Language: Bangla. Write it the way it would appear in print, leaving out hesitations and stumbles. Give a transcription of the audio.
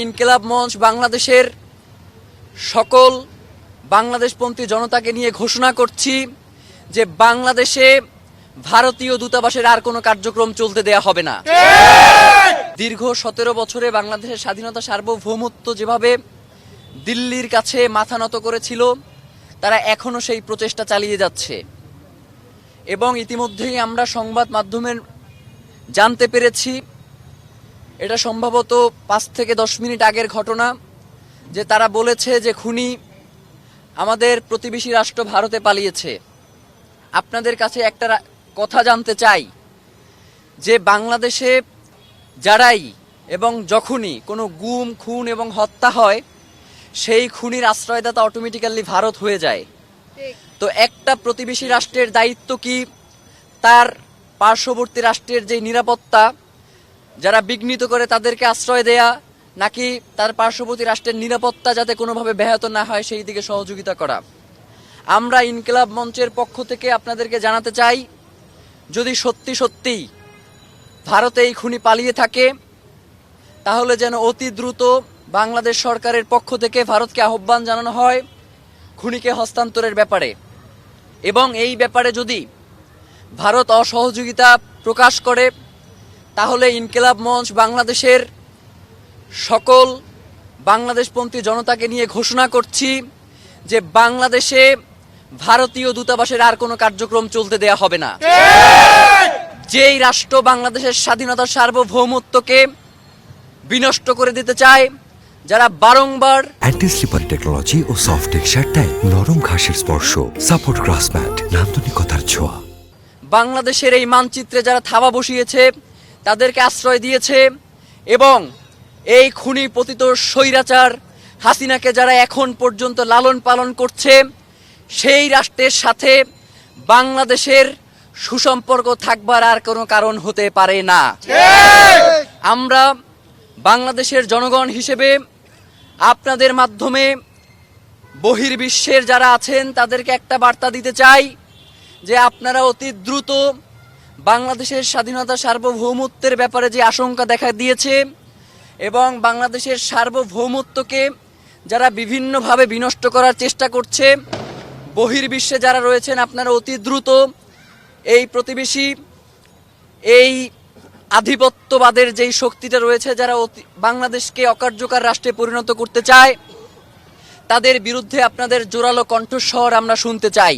ইনকিলাব মঞ্চ বাংলাদেশের সকল বাংলাদেশপন্থী জনতাকে নিয়ে ঘোষণা করছি যে বাংলাদেশে ভারতীয় দূতাবাসের আর কোনো কার্যক্রম চলতে দেয়া হবে না। দীর্ঘ 17 বছরে বাংলাদেশের স্বাধীনতা সার্বভৌমত্ব যেভাবে দিল্লির কাছে মাথা নত করেছিল, তারা এখনো সেই প্রচেষ্টা চালিয়ে যাচ্ছে। এবং ইতিমধ্যেই আমরা সংবাদ মাধ্যমের জানতে পেরেছি, এটা সম্ভবত 5 থেকে 10 মিনিট আগের ঘটনা, যে তারা বলেছে যে খুনি আমাদের প্রতিবেশী রাষ্ট্র ভারতে পালিয়েছে। আপনাদের কাছে একটা কথা জানতে চাই যে বাংলাদেশে যারাই এবং যখনই কোনো গুম, খুন এবং হত্যা হয়, সেই খুনির আশ্রয়দাতা অটোমেটিক্যালি ভারত হয়ে যায়। তো একটা প্রতিবেশী রাষ্ট্রের দায়িত্ব কি তার পার্শ্ববর্তী রাষ্ট্রের যে নিরাপত্তা যারা বিঘ্নিত করে তাদেরকে আশ্রয় দেয়া, নাকি তার পার্শ্ববর্তী রাষ্ট্রের নিরাপত্তা যাতে কোনোভাবে ব্যাহত না হয় সেই দিকে সহযোগিতা করা? আমরা ইনকিলাব মঞ্চের পক্ষ থেকে আপনাদেরকে জানাতে চাই, যদি সত্যি সত্যিই ভারতে এই খুনি পালিয়ে থাকে, তাহলে যেন অতি দ্রুত বাংলাদেশ সরকারের পক্ষ থেকে ভারতকে আহ্বান জানানো হয় খুনিকে হস্তান্তরের ব্যাপারে। এবং এই ব্যাপারে যদি ভারত অসহযোগিতা প্রকাশ করে, তাহলে ইনকিলাব মঞ্চ বাংলাদেশের সকল বাংলাদেশপন্থী জনতাকে নিয়ে ঘোষণা করছি যে বাংলাদেশে ভারতীয় দূতাবাসের আর কোনো কার্যক্রম চলতে দেয়া হবে না। যেই রাষ্ট্র বাংলাদেশের স্বাধীনতার সার্বভৌমত্বকে বিনষ্ট করে দিতে চায়, যারা বারংবার অ্যান্টি স্লিপারি টেকনোলজি ও সফট টেক্সচার টাইল, নরম ঘাসের স্পর্শ, সাপোর্ট গ্রাস ম্যাট, নান্দনিকতার ছোঁয়া, বাংলাদেশের এই মানচিত্রে যারা থাবা বসিয়েছে তাদেরকে আশ্রয় দিয়েছে, এবং এই খুনি পতিত স্বৈরাচার হাসিনাকে যারা এখন পর্যন্ত লালন পালন করছে, সেই রাষ্ট্রের সাথে বাংলাদেশের সুসম্পর্ক থাকবার আর কোনো কারণ হতে পারে না। আমরা বাংলাদেশের জনগণ হিসেবে আপনাদের মাধ্যমে বহির্বিশ্বের যারা আছেন তাদেরকে একটা বার্তা দিতে চাই যে আপনারা অতি দ্রুত বাংলাদেশের স্বাধীনতা সার্বভৌমত্বের ব্যাপারে যে আশঙ্কা দেখা দিয়েছে এবং বাংলাদেশের সার্বভৌমত্বকে যারা বিভিন্নভাবে বিনষ্ট করার চেষ্টা করছে, বহির্বিশ্বে যারা রয়েছেন, আপনারা অতি দ্রুত এই প্রতিবেশী এই আধিপত্যবাদের যেই শক্তিটা রয়েছে, যারা বাংলাদেশকে অকার্যকর রাষ্ট্রে পরিণত করতে চায়, তাদের বিরুদ্ধে আপনাদের জোরালো কণ্ঠস্বর আমরা শুনতে চাই।